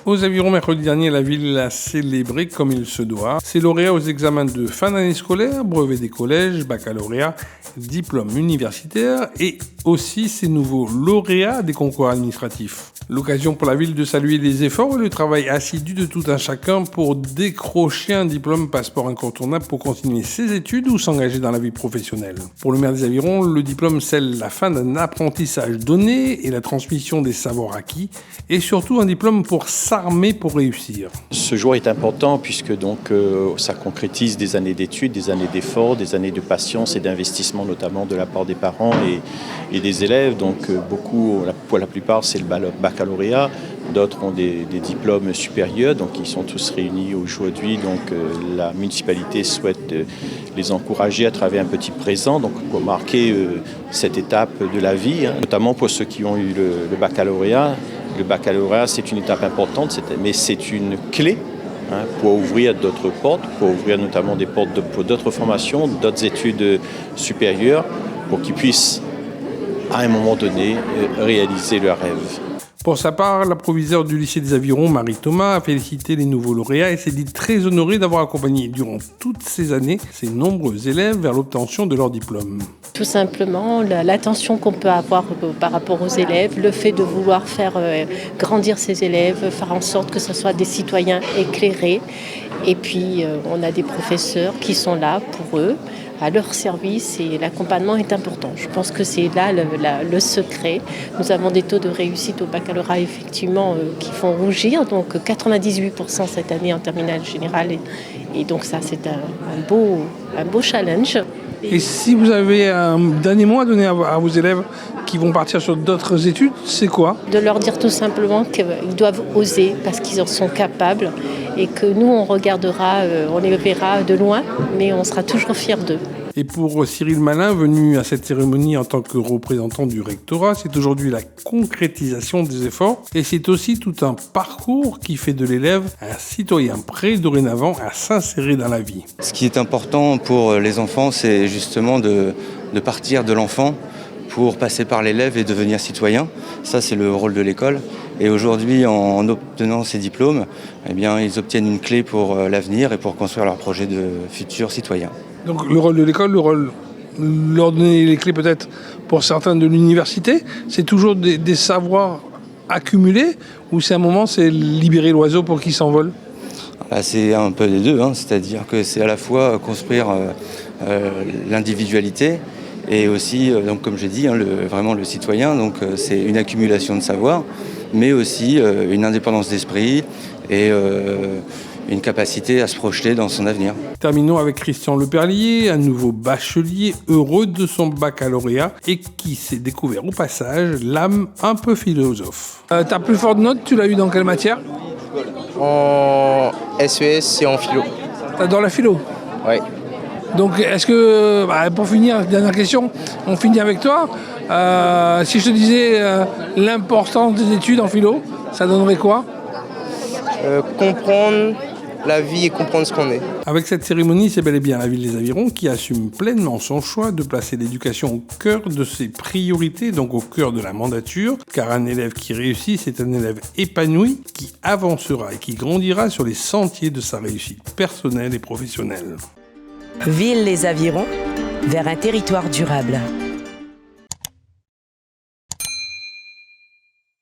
Aux Avirons, mercredi dernier, la ville l'a célébré comme il se doit. Ses lauréats aux examens de fin d'année scolaire, brevet des collèges, baccalauréat, diplôme universitaire et aussi ses nouveaux lauréats des concours administratifs. L'occasion pour la ville de saluer les efforts et le travail assidu de tout un chacun pour décrocher un diplôme passeport incontournable pour continuer ses études ou s'engager dans la vie professionnelle. Pour le maire des Avirons, le diplôme scelle la fin d'un apprentissage donné et la transmission des savoirs acquis et surtout un diplôme pour s'armer pour réussir. Ce jour est important puisque ça concrétise des années d'études, des années d'efforts, des années de patience et d'investissement notamment de la part des parents et des élèves. Donc beaucoup, pour la plupart, c'est le baccalauréat. D'autres ont des diplômes supérieurs, donc ils sont tous réunis aujourd'hui. Donc la municipalité souhaite les encourager à travers un petit présent, donc pour marquer cette étape de la vie, notamment pour ceux qui ont eu le baccalauréat. Le baccalauréat, c'est une étape importante, mais c'est une clé pour ouvrir d'autres portes, pour ouvrir notamment des portes pour d'autres formations, d'autres études supérieures, pour qu'ils puissent, à un moment donné, réaliser leurs rêves. Pour sa part, la proviseure du lycée des Avirons, Marie Thomas, a félicité les nouveaux lauréats et s'est dit très honorée d'avoir accompagné durant toutes ces années ces nombreux élèves vers l'obtention de leur diplôme. Tout simplement, l'attention qu'on peut avoir par rapport aux élèves, le fait de vouloir faire grandir ces élèves, faire en sorte que ce soit des citoyens éclairés. Et puis, on a des professeurs qui sont là pour eux, à leur service, et l'accompagnement est important. Je pense que c'est là le secret. Nous avons des taux de réussite au baccalauréat effectivement qui font rougir, donc 98% cette année en terminale générale. Et donc ça, c'est un beau challenge. Et si vous avez un dernier mot à donner à vos élèves qui vont partir sur d'autres études, c'est quoi ? De leur dire tout simplement qu'ils doivent oser parce qu'ils en sont capables et que nous, on regardera, on les verra de loin, mais on sera toujours fiers d'eux. Et pour Cyril Malin, venu à cette cérémonie en tant que représentant du rectorat, c'est aujourd'hui la concrétisation des efforts et c'est aussi tout un parcours qui fait de l'élève un citoyen prêt dorénavant à s'insérer dans la vie. Ce qui est important pour les enfants, c'est justement de partir de l'enfant pour passer par l'élève et devenir citoyen. Ça, c'est le rôle de l'école. Et aujourd'hui, en obtenant ces diplômes, eh bien, ils obtiennent une clé pour l'avenir et pour construire leur projet de futur citoyen. Donc le rôle de l'école, leur donner les clés peut-être pour certains de l'université, c'est toujours des savoirs accumulés ou c'est un moment, c'est libérer l'oiseau pour qu'il s'envole ? Là, c'est un peu des deux, c'est-à-dire que c'est à la fois construire l'individualité et aussi, donc, comme j'ai dit, vraiment le citoyen. Donc c'est une accumulation de savoir, mais aussi une indépendance d'esprit et une capacité à se projeter dans son avenir. Terminons avec Christian Leperlier, un nouveau bachelier heureux de son baccalauréat et qui s'est découvert au passage l'âme un peu philosophe. Ta plus forte note, tu l'as eu dans quelle matière ? En SES et en philo. Dans la philo ? Oui. Donc est-ce que, pour finir, dernière question, on finit avec toi. Si je te disais l'importance des études en philo, ça donnerait quoi ? Comprendre la vie et comprendre ce qu'on est. Avec cette cérémonie, c'est bel et bien la ville des Avirons qui assume pleinement son choix de placer l'éducation au cœur de ses priorités, donc au cœur de la mandature, car un élève qui réussit, c'est un élève épanoui qui avancera et qui grandira sur les sentiers de sa réussite personnelle et professionnelle. Ville les Avirons, vers un territoire durable.